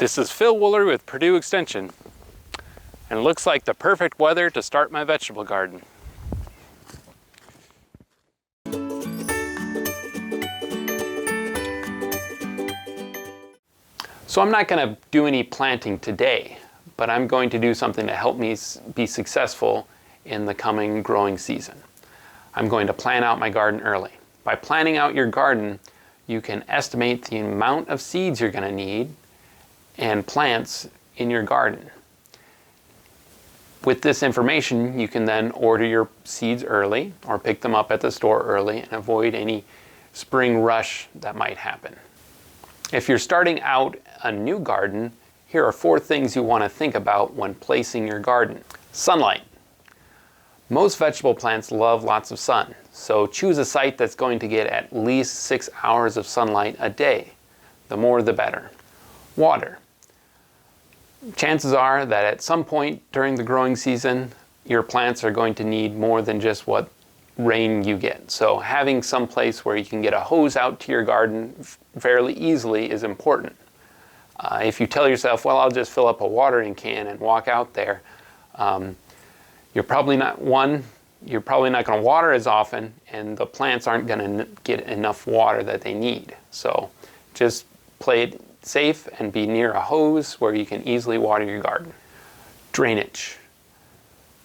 This is Phil Wooler with Purdue Extension, and it looks like the perfect weather to start my vegetable garden. So I'm not going to do any planting today, but I'm going to do something to help me be successful in the coming growing season. I'm going to plan out my garden early. By planning out your garden, you can estimate the amount of seeds you're going to need and plants in your garden. With this information, you can then order your seeds early or pick them up at the store early and avoid any spring rush that might happen. If you're starting out a new garden, here are 4 things you want to think about when placing your garden. Sunlight. Most vegetable plants love lots of sun, so choose a site that's going to get at least 6 hours of sunlight a day. The more the better. Water. Chances are that at some point during the growing season, your plants are going to need more than just what rain you get. So having some place where you can get a hose out to your garden fairly easily is important. If you tell yourself, well, I'll just fill up a watering can and walk out there, you're probably not going to water as often, and the plants aren't going to get enough water that they need. So just play it safe and be near a hose where you can easily water your garden. Drainage.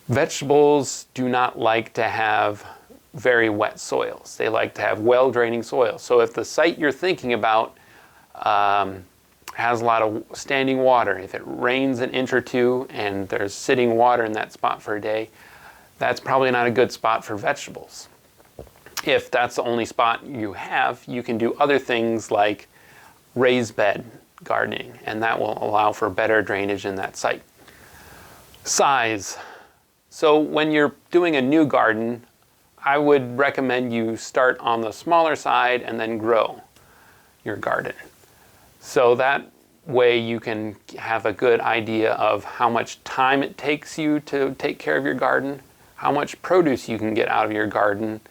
Vegetables do not like to have very wet soils. They like to have well-draining soil. So if the site you're thinking about has a lot of standing water, if it rains an inch or two and there's sitting water in that spot for a day, that's probably not a good spot for vegetables. If that's the only spot you have, you can do other things like raised bed gardening, and that will allow for better drainage in that site. Size. So when you're doing a new garden, I would recommend you start on the smaller side and then grow your garden. So that way you can have a good idea of how much time it takes you to take care of your garden, how much produce you can get out of your garden,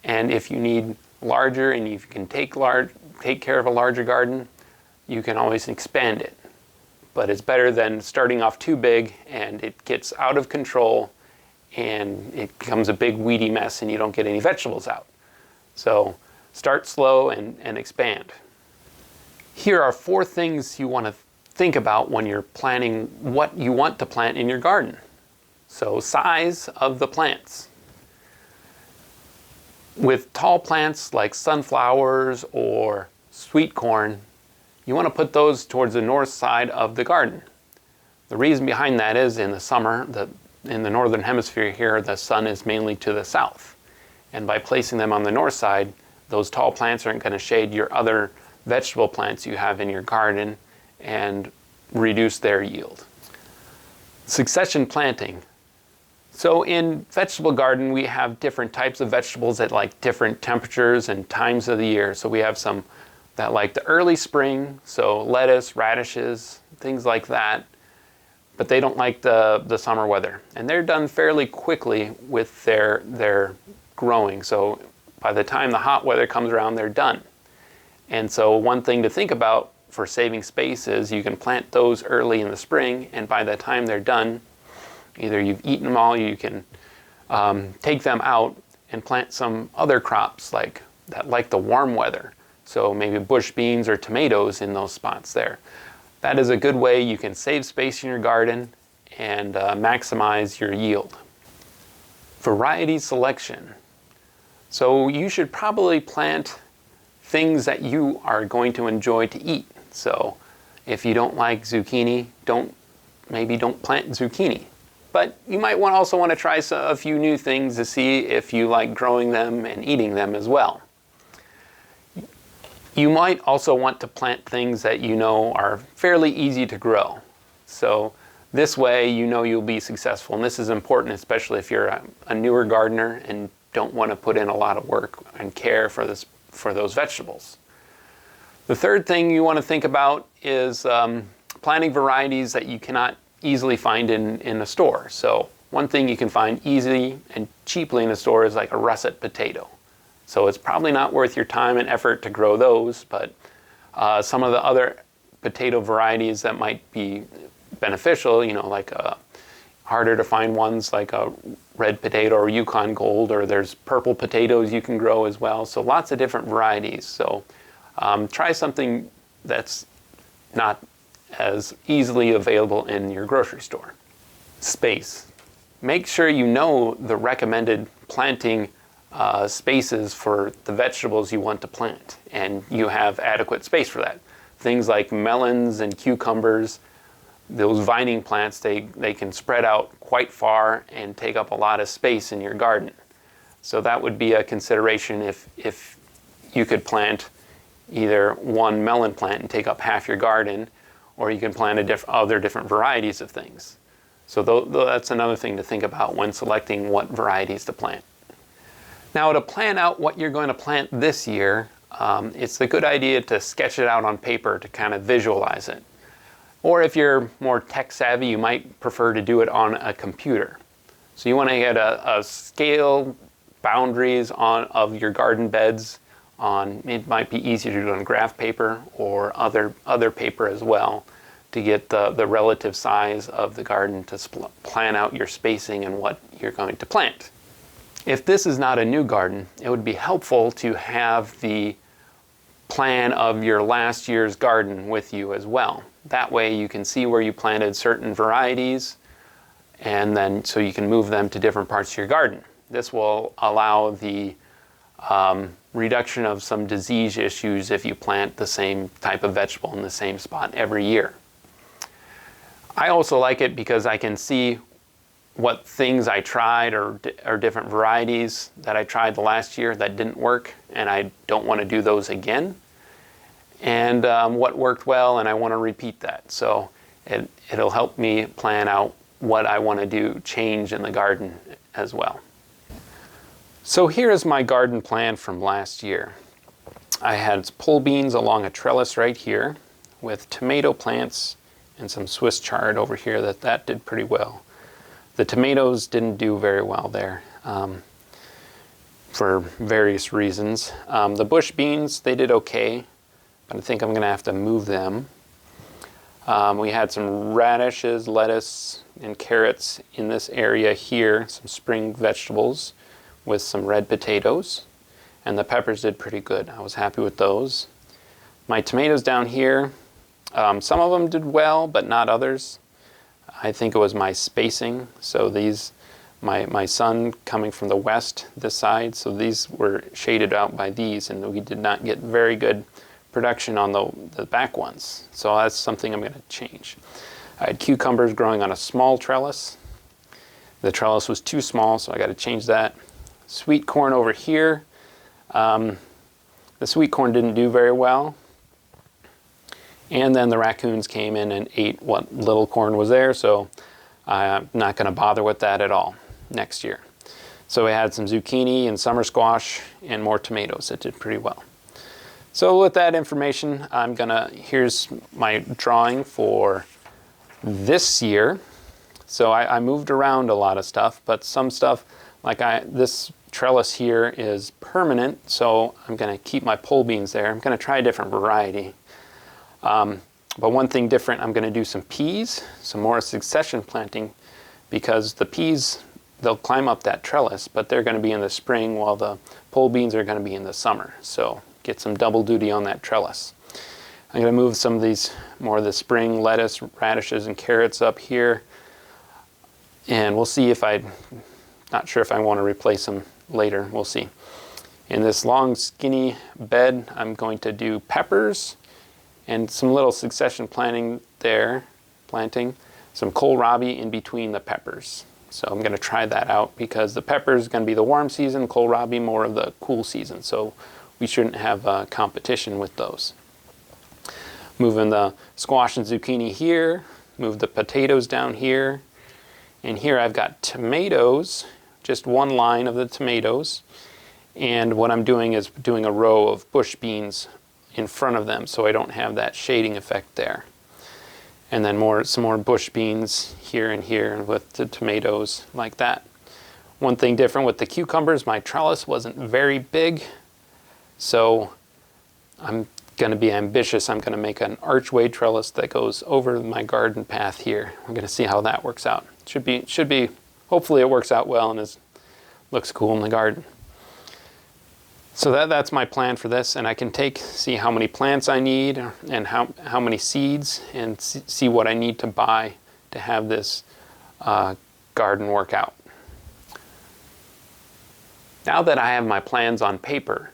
and if you need larger and if you can take care of a larger garden, you can always expand it. But it's better than starting off too big and it gets out of control and it becomes a big weedy mess and you don't get any vegetables out. So start slow and expand. Here are 4 things you want to think about when you're planning what you want to plant in your garden. So size of the plants. With tall plants like sunflowers or sweet corn, you want to put those towards the north side of the garden. The reason behind that is in the summer, in the northern hemisphere here, the sun is mainly to the south. And by placing them on the north side, those tall plants aren't going to shade your other vegetable plants you have in your garden and reduce their yield. Succession planting. So in vegetable garden, we have different types of vegetables that like different temperatures and times of the year. So we have some that like the early spring, so lettuce, radishes, things like that, but they don't like the summer weather. And they're done fairly quickly with their growing. So by the time the hot weather comes around, they're done. And so one thing to think about for saving space is you can plant those early in the spring, and by the time they're done, either you've eaten them all, you can take them out and plant some other crops like the warm weather. So maybe bush beans or tomatoes in those spots there. That is a good way you can save space in your garden and maximize your yield. Variety selection. So you should probably plant things that you are going to enjoy to eat. So if you don't like zucchini, maybe don't plant zucchini. But you might also want to try a few new things to see if you like growing them and eating them as well. You might also want to plant things that you know are fairly easy to grow. So this way you know you'll be successful. And this is important, especially if you're a newer gardener and don't want to put in a lot of work and care for those vegetables. The third thing you want to think about is planting varieties that you cannot easily find in a store. So one thing you can find easily and cheaply in a store is like a russet potato. So it's probably not worth your time and effort to grow those, but some of the other potato varieties that might be beneficial, you know, like harder to find ones like a red potato or Yukon Gold, or there's purple potatoes you can grow as well. So lots of different varieties. So try something that's not as easily available in your grocery store. Space. Make sure you know the recommended planting spaces for the vegetables you want to plant, and you have adequate space for that. Things like melons and cucumbers, those vining plants, they can spread out quite far and take up a lot of space in your garden. So that would be a consideration if you could plant either one melon plant and take up half your garden, or you can plant other different varieties of things. So that's another thing to think about when selecting what varieties to plant. Now, to plan out what you're going to plant this year, it's a good idea to sketch it out on paper to kind of visualize it. Or if you're more tech savvy, you might prefer to do it on a computer. So you want to get a scale boundaries of your garden beds on, it might be easier to do on graph paper or other paper as well, to get the relative size of the garden to plan out your spacing and what you're going to plant. If this is not a new garden, it would be helpful to have the plan of your last year's garden with you as well. That way you can see where you planted certain varieties, and then so you can move them to different parts of your garden. This will allow the reduction of some disease issues if you plant the same type of vegetable in the same spot every year. I also like it because I can see what things I tried or different varieties that I tried the last year that didn't work, and I don't want to do those again, and what worked well, and I want to repeat that. So it'll help me plan out what I want to change in the garden as well. So here's my garden plan from last year. I had pole beans along a trellis right here with tomato plants and some Swiss chard over here that did pretty well. The tomatoes didn't do very well there for various reasons. The bush beans, they did okay, but I think I'm gonna have to move them. We had some radishes, lettuce, and carrots in this area here, some spring vegetables with some red potatoes, and the peppers did pretty good. I was happy with those. My tomatoes down here, some of them did well, but not others. I think it was my spacing. So these, my son coming from the west, this side, so these were shaded out by these, and we did not get very good production on the back ones. So that's something I'm gonna change. I had cucumbers growing on a small trellis. The trellis was too small, so I gotta change that. Sweet corn over here. The sweet corn didn't do very well. And then the raccoons came in and ate what little corn was there, so I'm not going to bother with that at all next year. So we had some zucchini and summer squash and more tomatoes that did pretty well. So with that information, here's my drawing for this year. So I moved around a lot of stuff, but some stuff, like this trellis here is permanent, so I'm going to keep my pole beans there. I'm going to try a different variety. But one thing different, I'm going to do some peas, some more succession planting, because the peas, they'll climb up that trellis, but they're going to be in the spring while the pole beans are going to be in the summer. So get some double duty on that trellis. I'm going to move some of these, more of the spring lettuce, radishes, and carrots up here. And we'll see not sure if I want to replace them later. We'll see. In this long, skinny bed, I'm going to do peppers and some little succession planting, some kohlrabi in between the peppers. So I'm going to try that out because the pepper is going to be the warm season, kohlrabi more of the cool season. So we shouldn't have competition with those. Moving the squash and zucchini here, move the potatoes down here. And here I've got tomatoes, just one line of the tomatoes. And what I'm doing is doing a row of bush beans in front of them so I don't have that shading effect there. And then some more bush beans here and here with the tomatoes like that. One thing different with the cucumbers, my trellis wasn't very big, so I'm going to be ambitious. I'm going to make an archway trellis that goes over my garden path here. We're going to see how that works out. Should be. Hopefully it works out well and looks cool in the garden. So that's my plan for this, and I can see how many plants I need and how many seeds, and see what I need to buy to have this garden work out. Now that I have my plans on paper,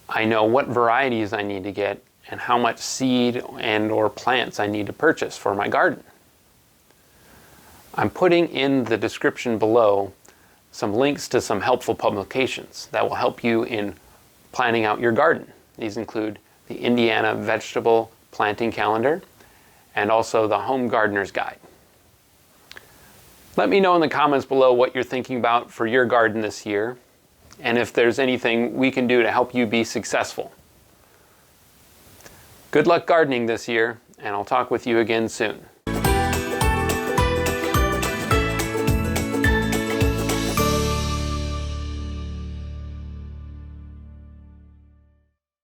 I know what varieties I need to get and how much seed and or plants I need to purchase for my garden. I'm putting in the description below some links to some helpful publications that will help you in planning out your garden. These include the Indiana Vegetable Planting Calendar and also the Home Gardener's Guide. Let me know in the comments below what you're thinking about for your garden this year, and if there's anything we can do to help you be successful. Good luck gardening this year, and I'll talk with you again soon.